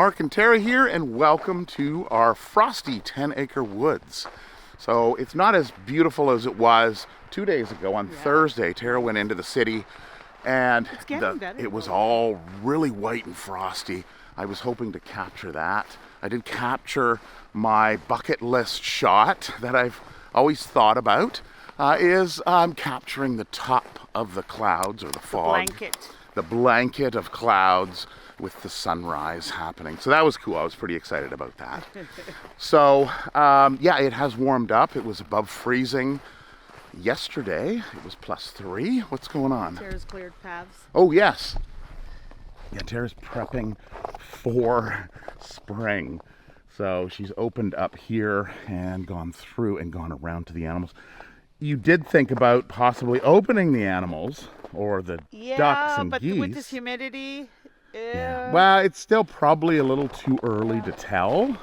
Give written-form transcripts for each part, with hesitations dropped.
Mark and Tara here, and welcome to our frosty 10-acre woods. So it's not as beautiful as it was 2 days ago on Thursday. Tara went into the city and it was all really white and frosty. I was hoping to capture that. I did capture my bucket list shot that I've always thought about, is capturing the top of the clouds or the fog. The blanket of clouds with the sunrise happening. So that was cool. I was pretty excited about that. So yeah, it has warmed up. It was above freezing yesterday. It was +3. What's going on? Tara's cleared paths. Oh yes. Yeah, Tara's prepping for spring. So she's opened up here and gone through and gone around to the animals. You did think about possibly opening the animals or the ducks and geese. Yeah, but with this humidity... Yeah. Well, it's still probably a little too early to tell.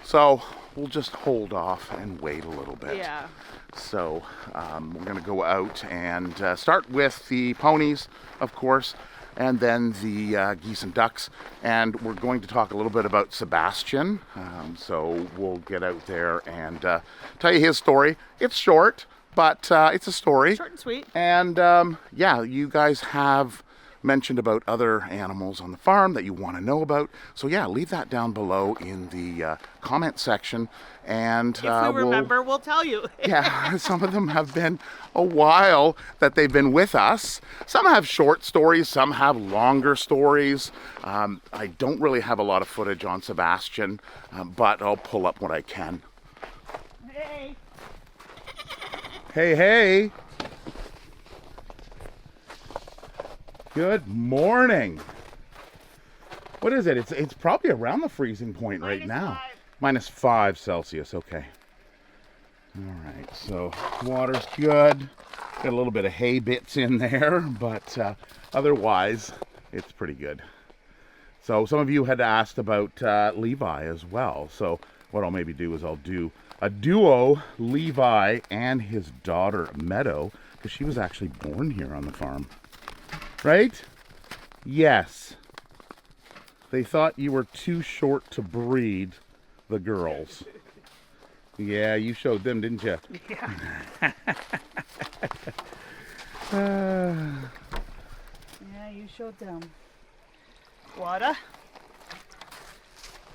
So we'll just hold off and wait a little bit. Yeah. So we're going to go out and start with the ponies, of course, and then the geese and ducks. And we're going to talk a little bit about Sebastian. So we'll get out there and tell you his story. It's short, but it's a story. Short and sweet. And yeah, you guys have mentioned about other animals on the farm that you want to know about. So yeah, leave that down below in the comment section. And if we remember, we'll tell you. Yeah, some of them have been a while that they've been with us. Some have short stories, some have longer stories. I don't really have a lot of footage on Sebastian, but I'll pull up what I can. Hey. Hey, hey. Good morning. What is it? It's probably around the freezing point right now. -5 Celsius, okay. All right, so water's good. Got a little bit of hay bits in there, but otherwise it's pretty good. So some of you had asked about Levi as well. So what I'll maybe do is I'll do a duo, Levi and his daughter Meadow, because she was actually born here on the farm. Right? Yes. They thought you were too short to breed the girls. Yeah, you showed them, didn't you? Yeah. Yeah, you showed them. Water?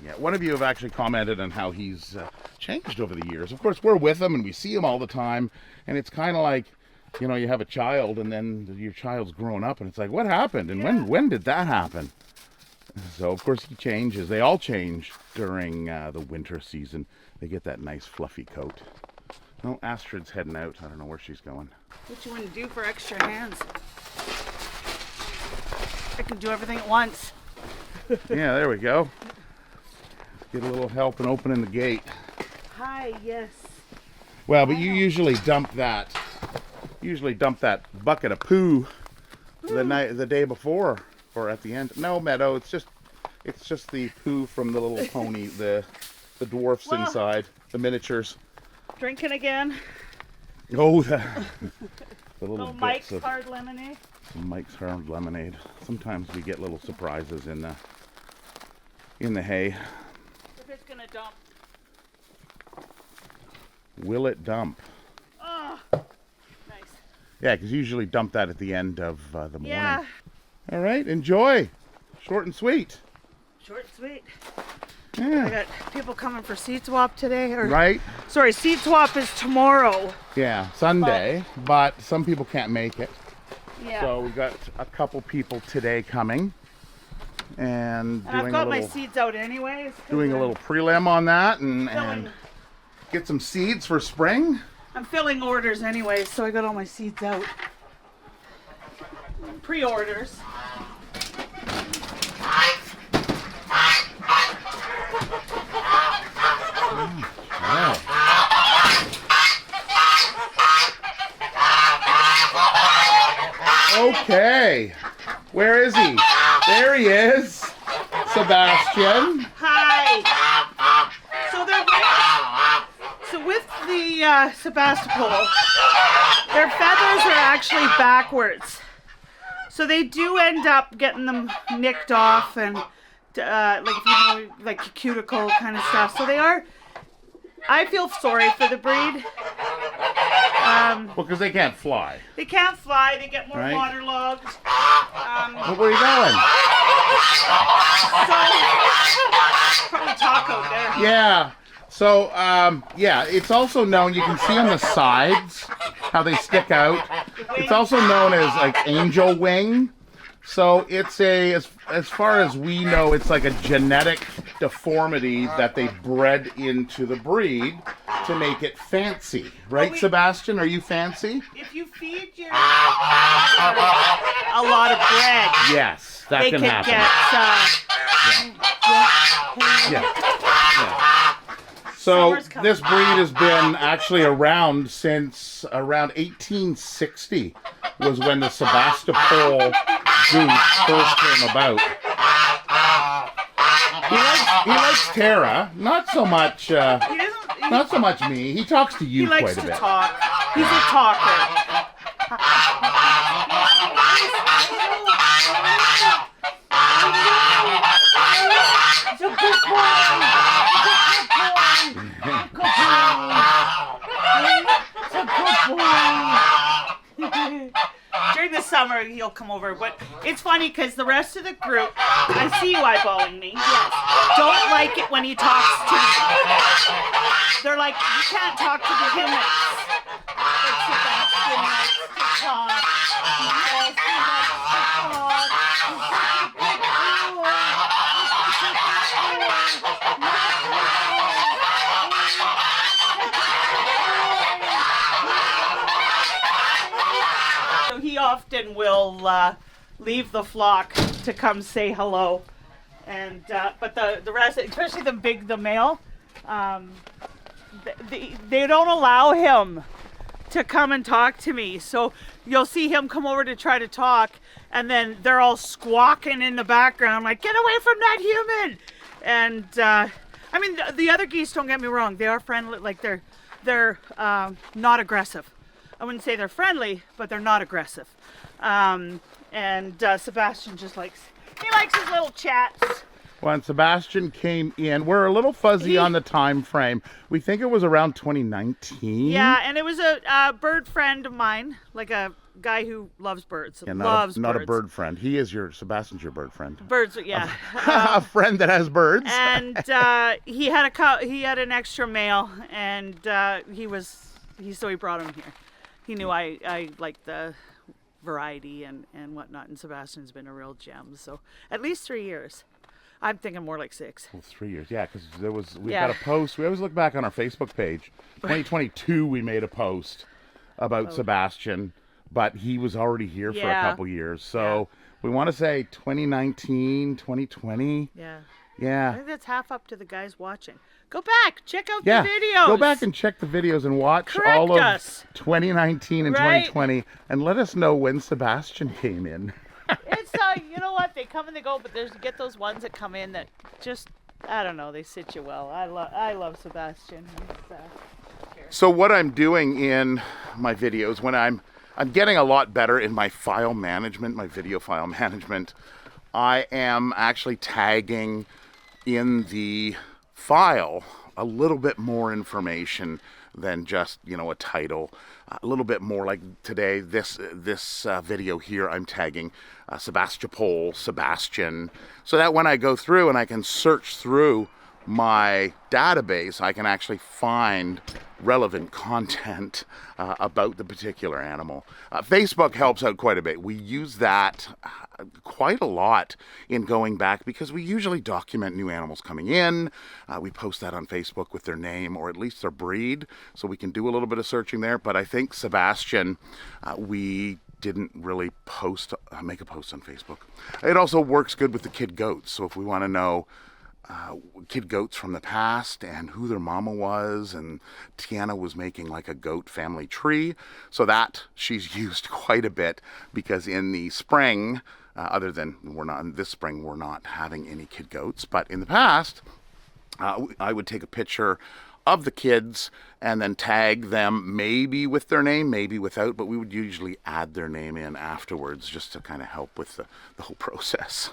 Yeah, one of you have actually commented on how he's changed over the years. Of course, we're with him and we see him all the time, and it's kind of like, you know, you have a child and then your child's grown up and it's like, what happened? And when did that happen? So, of course, he changes. They all change during the winter season. They get that nice fluffy coat. Oh, Astrid's heading out. I don't know where she's going. What you want to do for extra hands? I can do everything at once. Yeah, there we go. Get a little help in opening the gate. Hi, yes. Well, but you usually dump that bucket of poo the day before or at the end. No, Meadow, it's just the poo from the little pony, the dwarfs inside, the miniatures. Drinking again. Oh, the little Mike's bits of hard lemonade. Mike's hard lemonade. Sometimes we get little surprises in the hay. If it's gonna dump. Will it dump? Oh. Yeah, because you usually dump that at the end of the morning. Yeah. All right, enjoy. Short and sweet. Short and sweet. Yeah. I got people coming for seed swap today. Right. Sorry, seed swap is tomorrow. Yeah, Sunday, but some people can't make it. Yeah. So we got a couple people today coming and doing I've got my seeds out anyways. Doing a little prelim on that and get some seeds for spring. I'm filling orders anyways, so I got all my seeds out. Pre-orders. Okay, where is he? There he is, Sebastian. Hi. So with the Sebastopol, their feathers are actually backwards. So they do end up getting them nicked off and like if you know, like cuticle kind of stuff. So they are. I feel sorry for the breed. Well, because they can't fly. They can't fly. They get more Right. waterlogged. But where are you going? So probably talk out there. Yeah. So, yeah, it's also known, you can see on the sides how they stick out. It's also known as like angel wing. So it's as far as we know, it's like a genetic deformity that they bred into the breed to make it fancy. Right, Sebastian? Are you fancy? If you feed your a lot of bread, Yes, that they can could happen. get. Yeah. So this breed has been actually around since around 1860 was when the Sebastopol Goose first came about. He likes Tara, not so much. He doesn't. Not so much me. He talks to you He likes quite a to bit. talk. He's a talker. He's a good boy. During the summer, he'll come over, but it's funny because the rest of the group, I see you eyeballing me, yes, don't like it when he talks to me. They're like, you can't talk to the humans. But Sebastian likes to talk. Yes, he likes to talk. So he often will leave the flock to come say hello, and but the rest, especially the male, they don't allow him to come and talk to me. So you'll see him come over to try to talk, and then they're all squawking in the background. I'm like, get away from that human! And I mean, the other geese, don't get me wrong, they are friendly. Like they're not aggressive. I wouldn't say they're friendly, but they're not aggressive. And Sebastian just likes his little chats. When Sebastian came in, we're a little fuzzy on the time frame. We think it was around 2019. Yeah, and it was a bird friend of mine, like a guy who loves birds. Yeah, loves not birds. a bird friend. Sebastian's your bird friend. Birds, yeah. A friend that has birds. And he had an extra male, and he brought him here. He knew I liked the variety and whatnot, and Sebastian's been a real gem. So at least 3 years. I'm thinking more like 6. Well, 3 years, yeah, because we've got a post. We always look back on our Facebook page. 2022, we made a post about Sebastian, but he was already here for a couple years. So we want to say 2019, 2020. Yeah. I Yeah. think that's half up to the guys watching. Go back, check out Yeah. the videos. Go back and check the videos and watch Correct all of us. 2019 and Right. 2020, and let us know when Sebastian came in. It's you know what, they come and they go, but you get those ones that come in that just, I don't know, they sit you well. I love Sebastian. So what I'm doing in my videos, when I'm getting a lot better in my file management, my video file management, I am actually tagging in the file a little bit more information than just, a title. A little bit more, like today, this video here, I'm tagging Sebastopol, Sabastian, so that when I go through and I can search through my database, I can actually find relevant content about the particular animal. Facebook helps out quite a bit. We use that quite a lot in going back because we usually document new animals coming in. We post that on Facebook with their name or at least their breed, so we can do a little bit of searching there. But I think Sebastian, we didn't really make a post on Facebook. It also works good with the kid goats, so if we want to know kid goats from the past and who their mama was, and Tiana was making like a goat family tree, so that she's used quite a bit because in the spring, other than this spring we're not having any kid goats, but in the past I would take a picture of the kids and then tag them, maybe with their name, maybe without, but we would usually add their name in afterwards just to kind of help with the whole process.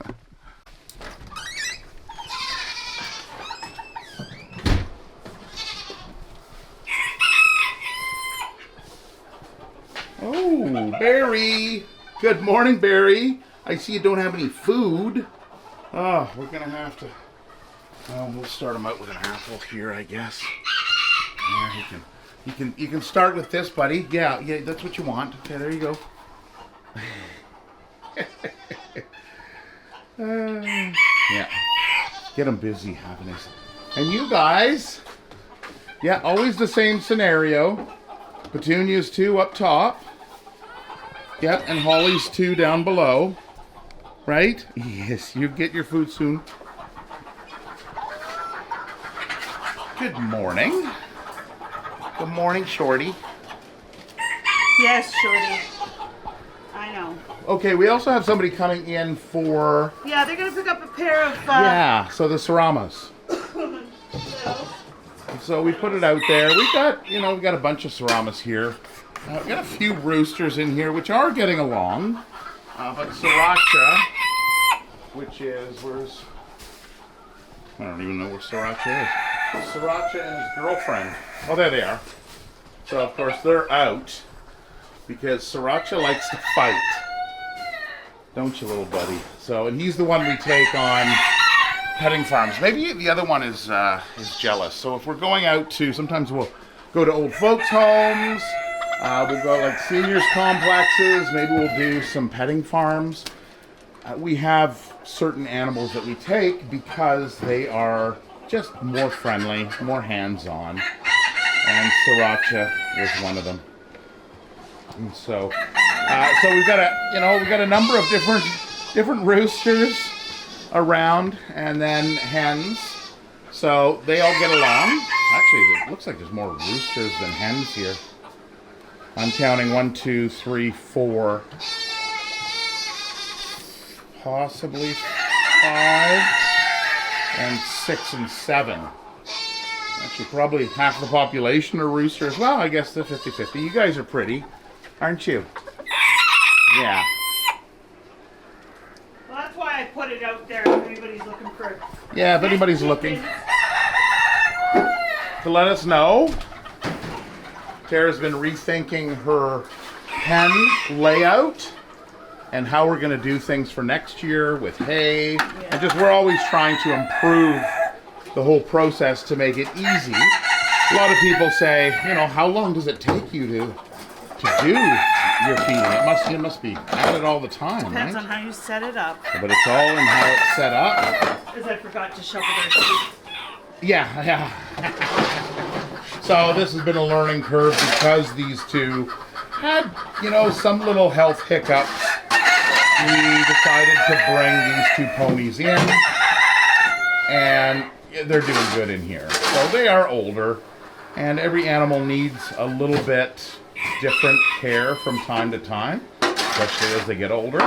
Oh, Barry. Good morning, Barry. I see you don't have any food. Oh, we're going to have to... we'll start him out with an apple here, I guess. Yeah, you can start with this, buddy. Yeah, that's what you want. Okay, there you go. Yeah. Get him busy having his... And you guys... Yeah, always the same scenario. Petunia's 2 up top. Yep, and Holly's 2 down below. Right? Yes, you get your food soon. Good morning. Good morning, Shorty. Yes, Shorty. I know. Okay, we also have somebody coming in for... Yeah, they're going to pick up a pair of... Yeah, so the Seramas. So we put it out there. We got a bunch of Seramas here. We got a few roosters in here, which are getting along. But Sriracha, which is, I don't even know where Sriracha is. Sriracha and his girlfriend. Oh, there they are. So, of course, they're out because Sriracha likes to fight. Don't you, little buddy? So, and he's the one we take on petting farms. Maybe the other one is jealous. So if we're going out to, sometimes we'll go to old folks' homes. We'll go like seniors complexes. Maybe we'll do some petting farms. We have certain animals that we take because they are just more friendly, more hands-on. And Sriracha was one of them. And so we've got a number of different roosters around, and then hens, so they all get along. Actually, it looks like there's more roosters than hens here. I'm counting 1, 2, 3, 4, possibly 5, and 6 and 7. Actually, probably half the population are roosters. Well, I guess they're 50-50. You guys are pretty, aren't you? Yeah. I put it out there if anybody's looking for... Yeah, if anybody's looking to let us know. Tara's been rethinking her pen layout and how we're going to do things for next year with hay. Yeah. And just we're always trying to improve the whole process to make it easy. A lot of people say, how long does it take you to do your feeding? It must be at it all the time. Depends right? on how you set it up. But it's all in how it's set up. Because I forgot to shuffle their feet. Yeah. So this has been a learning curve because these two had, some little health hiccups. We decided to bring these 2 ponies in, and they're doing good in here. So they are older, and every animal needs a little bit different care from time to time, especially as they get older.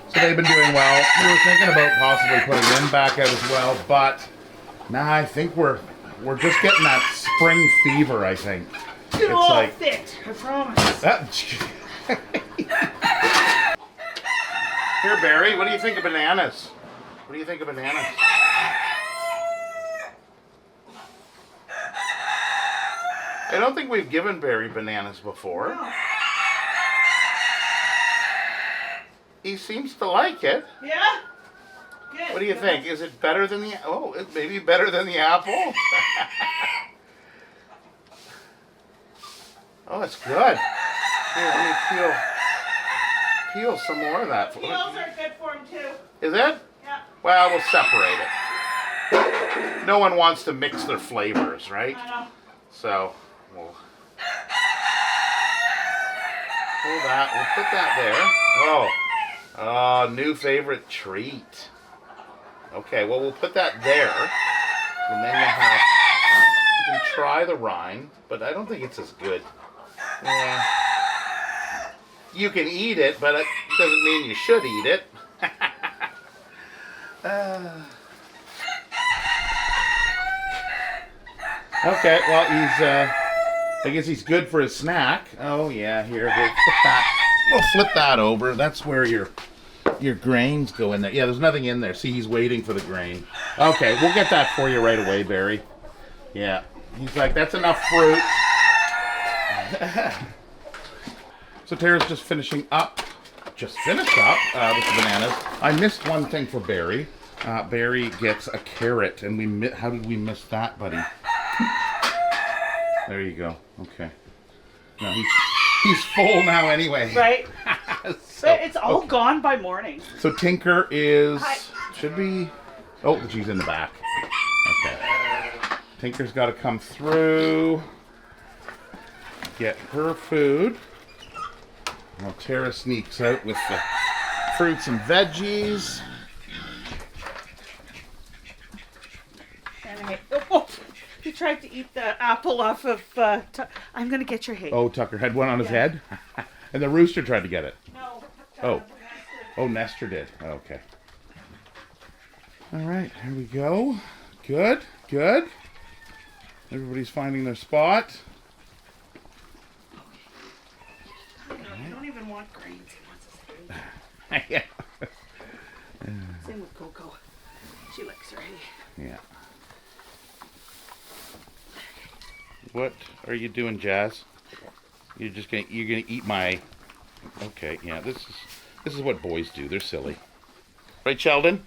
So they've been doing well. We were thinking about possibly putting them back out as well, but I think we're just getting that spring fever, I think. You're all fit, I promise. Here, Barry, what do you think of bananas? What do you think of bananas? I don't think we've given Barry bananas before. No. He seems to like it. Yeah? Good. What do you think? Is it better than the... Oh, it may be better than the apple. Oh, it's good. Here, let me peel some more of that. Peels are good for him, too. Is it? Yeah. Well, we'll separate it. No one wants to mix their flavors, right? I know. So... We'll pull that. We'll put that there. Oh, new favorite treat. Okay, well, we'll put that there. And then you can try the rind, but I don't think it's as good. Yeah. You can eat it, but it doesn't mean you should eat it. Okay, well, I guess he's good for his snack. Oh yeah, here, we'll flip that over. That's where your grains go in there. Yeah, there's nothing in there. See, he's waiting for the grain. Okay, we'll get that for you right away, Barry. Yeah, he's like, that's enough fruit. So Tara's just finished up with the bananas. I missed one thing for Barry. Barry gets a carrot, and how did we miss that, buddy? There you go. Okay. No, he's full now anyway. Right? So, it's all gone by morning. So Tinker should be... Oh, she's in the back. Okay. Tinker's got to come through, get her food. While Tara sneaks out with the fruits and veggies. And he tried to eat the apple off of... I'm going to get your hay. Oh, Tucker had one on his head? And the rooster tried to get it? No. Oh, Nestor did. Okay. All right, here we go. Good. Everybody's finding their spot. No, you don't even want grains. He wants his hay. Yeah. Same with Coco. She likes her hay. Yeah. What are you doing, Jazz? You're gonna eat my... Okay, yeah, this is what boys do. They're silly. Right, Sheldon?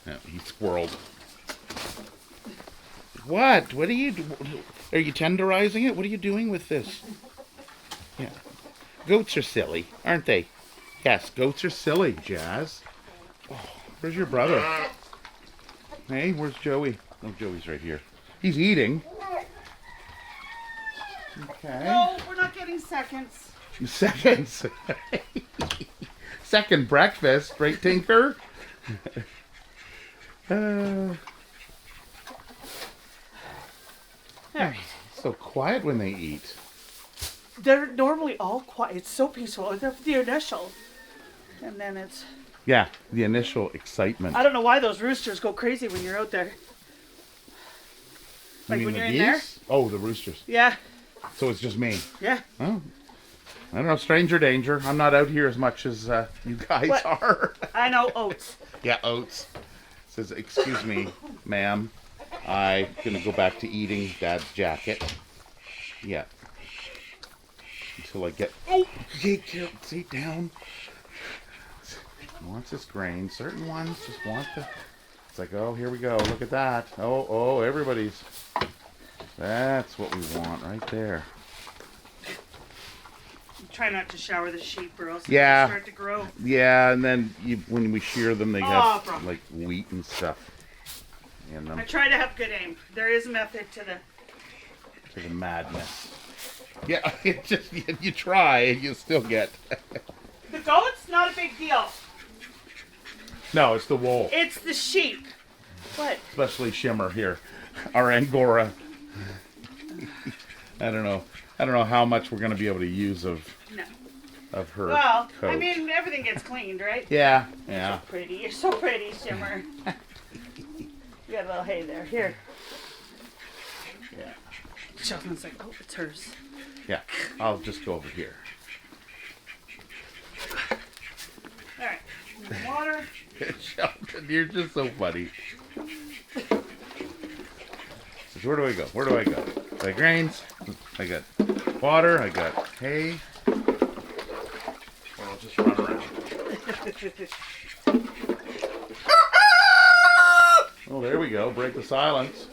No, he squirreled. What? What are you tenderizing it? What are you doing with this? Yeah. Goats are silly, aren't they? Yes, goats are silly, Jazz. Oh, where's your brother? Hey, where's Joey? Oh, Joey's right here. He's eating. Okay. No, we're not getting seconds. Seconds. Second breakfast, right, Tinker? Alright. So quiet when they eat. They're normally all quiet. It's so peaceful. The initial. And then it's... Yeah, the initial excitement. I don't know why those roosters go crazy when you're out there. Like You mean when the you're in there? geese? Oh, the roosters. Yeah. So it's just me. Yeah. Oh. I don't know, stranger danger. I'm not out here as much as you guys What? are. I know, oats. Yeah, Oates says, excuse me, ma'am. I'm going to go back to eating Dad's jacket. Yeah. Until I get... Oh, sit down. Wants his grain. Certain ones just want the... It's like, oh, here we go. Look at that. Oh, everybody's... That's what we want right there. Try not to shower the sheep or else Yeah. they start to grow. Yeah, and then when we shear them, they have bro. like wheat and stuff in them. I try to have good aim. There is a method to To the madness. Yeah, it just you try and you still get. The goats, not a big deal. No, it's the wool, It's the sheep. What? especially Shimmer here, our Angora. I don't know how much we're gonna be able to use of No. her Well, coat. I mean, everything gets cleaned, right? Yeah. So pretty. You're so pretty, Shimmer. You got a little hay there. Here. Yeah. Sheldon's like, oh, it's hers. Yeah. I'll just go over here. All right. Water. Sheldon, you're just so funny. So where do I go? Where do I go? I got grains. I got water. I got hay. Or I'll just run around. Oh, there we go. Break the silence.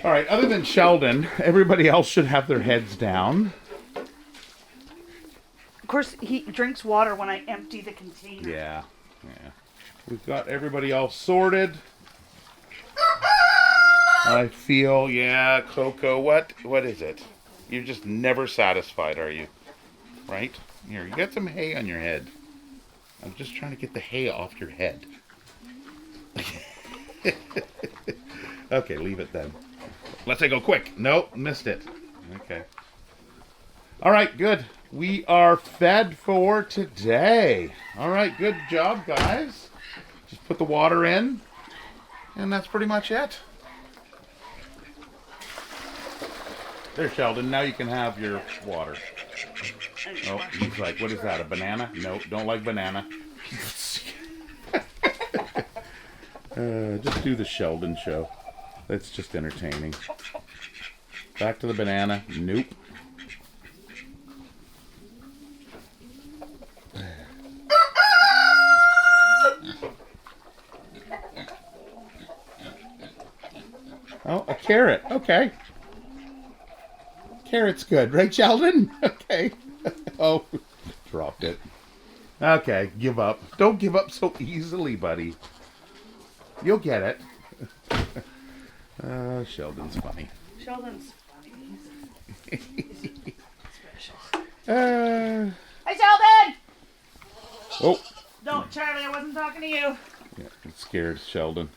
All right. Other than Sheldon, everybody else should have their heads down. Of course, he drinks water when I empty the container. Yeah. We've got everybody all sorted. I feel, yeah, Coco, what is it? You're just never satisfied, are you? Right? Here, you got some hay on your head. I'm just trying to get the hay off your head. Okay, leave it then. Let's say go quick. Nope, missed it. Okay. All right, good. We are fed for today. All right, good job, guys. Just put the water in, and that's pretty much it. There, Sheldon, now you can have your water. Oh, he's like, what is that, a banana? Nope, don't like banana. Just do the Sheldon show. That's just entertaining. Back to the banana. Nope. carrot. Okay. Carrot's good, right, Sheldon? Okay. Oh, dropped it. Okay, give up. Don't give up so easily, buddy. You'll get it. Sheldon's funny. Sheldon's funny. He's precious. Hi, Sheldon! Oh. No, Charlie, I wasn't talking to you. Yeah, it scared Sheldon.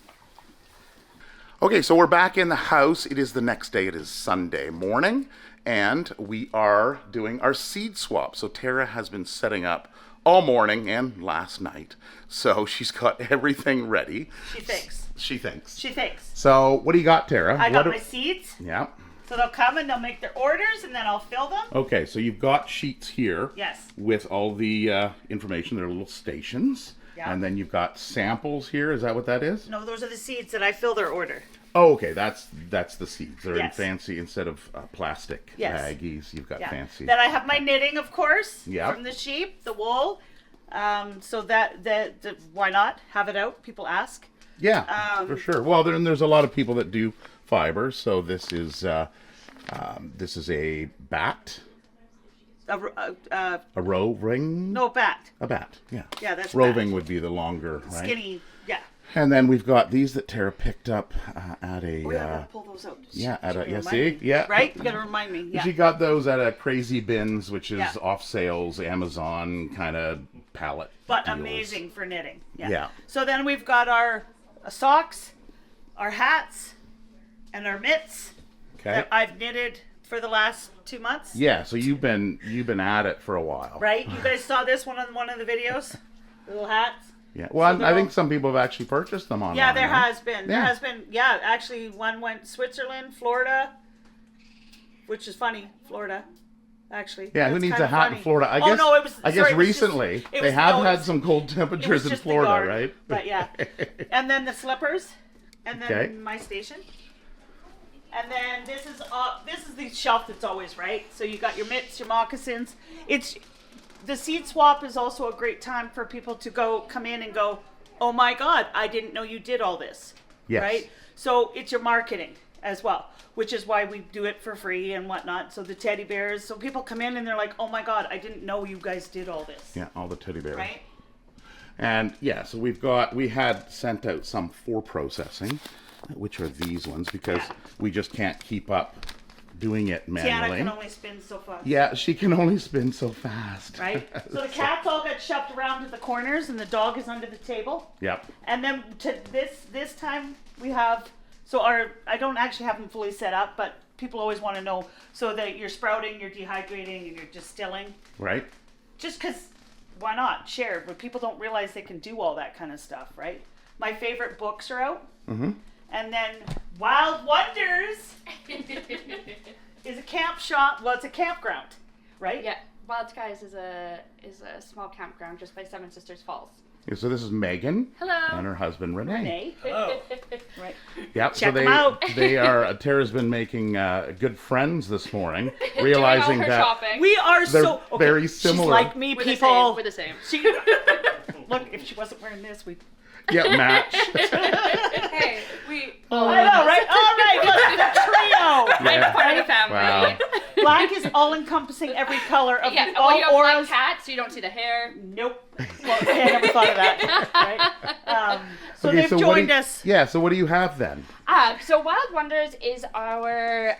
Okay, so we're back in the house. It is the next day. It is Sunday morning, and we are doing our seed swap. So Tara has been setting up all morning and last night. So she's got everything ready. She thinks. She thinks. She thinks. So what do you got, Tara? I got my seeds. Yeah. So they'll come and they'll make their orders, and then I'll fill them. Okay, so you've got sheets here. Yes. With all the information. They're little stations. Yeah. And then you've got samples here. Is that what that is? No, those are the seeds that I fill their order. Oh, okay. That's the seeds. They're in Yes. fancy, instead of plastic baggies. You've got fancy. Then I have my knitting, of course, Yeah. from the sheep, the wool. So that why not have it out? People ask. Yeah, for sure. Well, there's a lot of people that do fiber. So this is a bat. A roving? No, bat. A bat, yeah. Yeah, that's roving bat. would be the longer, right? Skinny, yeah. And then we've got these that Tara picked up at a... Oh, yeah, I gotta pull those out. Yeah, at a... She Yeah, remind see? me. Yeah. Right? You gotta remind me, yeah. She got those at a Crazy Bins, which is Yeah. off sales, Amazon kind of pallet But deals. amazing for knitting. Yeah. Yeah. So then we've got our socks, our hats, and our mitts Okay. that I've knitted for the last 2 months. Yeah, so you've been at it for a while. Right? You guys saw this one on one of the videos? The little hats? Yeah. Well, So I think some people have actually purchased them online. Yeah, there right? has been. There Yeah. has been. Yeah, actually, one went Switzerland, Florida, which is funny. Florida, actually. Yeah, who That's needs kinda a hat funny. in Florida? I Oh, guess, no, it was. I guess sorry, it was just- recently it they was- have no, it had was- some cold It was temperatures in just the Florida, yard, right? But yeah, and then the slippers, and then Okay. my station, and then this is the shelf that's always right. So you got your mitts, your moccasins. It's the seed swap is also a great time for people to come in and go, oh my God, I didn't know you did all this. Yes. Right? So it's your marketing as well, which is why we do it for free and whatnot. So the teddy bears, so people come in and they're like, oh my God, I didn't know you guys did all this. Yeah, all the teddy bears. Right? And yeah, so we had sent out some for processing, which are these ones, because Yeah. we just can't keep up doing it Tiana manually. can only spin so fast. Yeah, she can only spin so fast. Right? So the cats all got shoved around to the corners and the dog is under the table. Yep. And then to this time we have, I don't actually have them fully set up, but people always want to know, so that you're sprouting, you're dehydrating, and you're distilling. Right? Just because, why not? Share, but people don't realize they can do all that kind of stuff, right? My favorite books are out. Mm-hmm. And then Wild Wonders is a camp shop. Well, it's a campground, right? Yeah, Wild Skies is a small campground just by Seven Sisters Falls. Yeah, so this is Megan. Hello. And her husband Renee. Renee. Hello. Right. Yep. Check so them out. they are. Tara's been making good friends this morning, Doing realizing all her that shopping. We are they're so okay, very similar. She's like me, We're people. the same. She look. If she wasn't wearing this, we. Yeah, match. Hey, we. I know, right? All right, look, the trio. Yeah. Part of the family. Wow. Black is all-encompassing every color of Yeah, all well, you have auras. black cat, so you don't see the hair. Nope. Well, I never thought of that. Right? So Okay, they've what joined do you- us. Yeah. So what do you have then? So Wild Wonders is our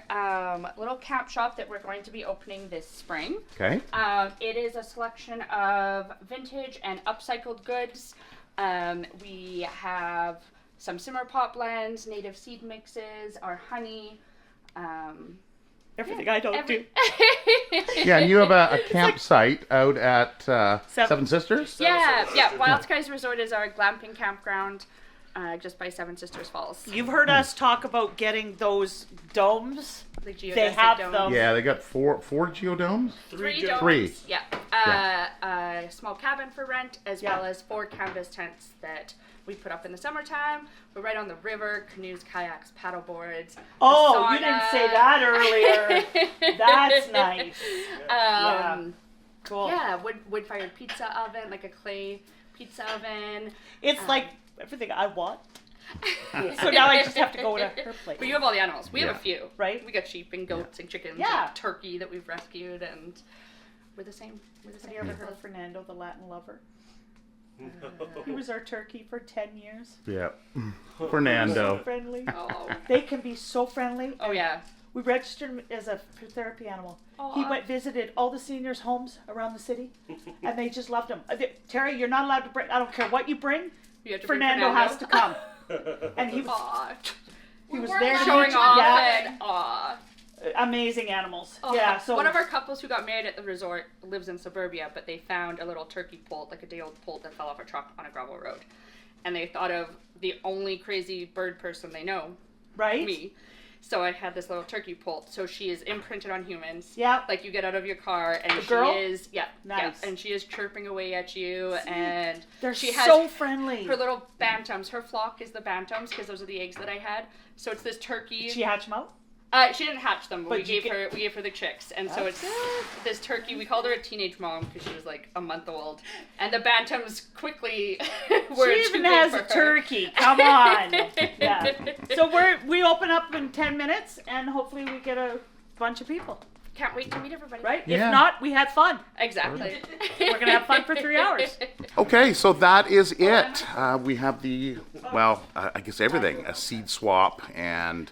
little camp shop that we're going to be opening this spring. Okay. It is a selection of vintage and upcycled goods. We have some simmer pot blends, native seed mixes, our honey. Everything I don't do. Yeah, and you have a campsite out at Seven Sisters. Yeah. Wild Skies Resort is our glamping campground just by Seven Sisters Falls. You've heard us talk about getting those domes. The geodesic They have domes. them. Yeah, they got four geodomes. Three domes. Three. Yeah. Yeah. A small cabin for rent, as Yeah. well as 4 canvas tents that we put up in the summertime. We're right on the river, canoes, kayaks, paddle boards. Oh, the you didn't sauna. say that earlier. That's nice. Yeah. Cool. Yeah, wood-fired pizza oven, like a clay pizza oven. It's like everything I want. So now I just have to go to her place. But you have all the animals. We have Yeah. a few. Right. We got sheep and goats and chickens Yeah. and turkey that we've rescued, and we're the same. We're the Have same. you ever heard of Fernando, the Latin lover? He was our turkey for 10 years. Yeah. So Fernando. friendly. Oh. They can be so friendly. Oh yeah. We registered him as a therapy animal. He Aw. visited all the seniors' homes around the city, and they just loved him. Terry, you're not allowed to bring. I don't care what you bring. You have to bring Fernando has to come. And he was Aw. he was We're there to showing meet you. off Yeah, and aw. amazing animals. Oh, Yeah. So one of our couples who got married at the resort lives in suburbia, but they found a little turkey poult, like a day-old poult that fell off a truck on a gravel road, and they thought of the only crazy bird person they know, right. me. So I had this little turkey poult. So she is imprinted on humans. Yeah. Like you get out of your car and The she girl? is Nice. and she is chirping away at you, and They're she has so friendly. her little bantams. Her flock is the bantams because those are the eggs that I had. So it's this turkey. Did she hatch them out? She didn't hatch them, but we you gave her the chicks, and so That's it's this turkey. We called her a teenage mom because she was like a month old, and the bantams quickly were She too even big has for a her. turkey. Come on. Yeah. So we open up in 10 minutes, and hopefully we get a bunch of people. Can't wait to meet everybody. Right? Yeah. If not, we had fun. Exactly. We're gonna have fun for 3 hours. Okay, so that is it. We have I guess everything, a seed swap and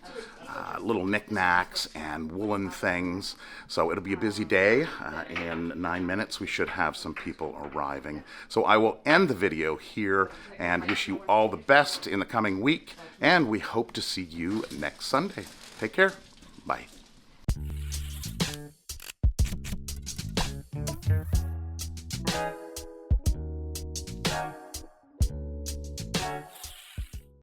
little knickknacks and woolen things. So it'll be a busy day. In 9 minutes, we should have some people arriving. So I will end the video here and wish you all the best in the coming week. And we hope to see you next Sunday. Take care. Bye.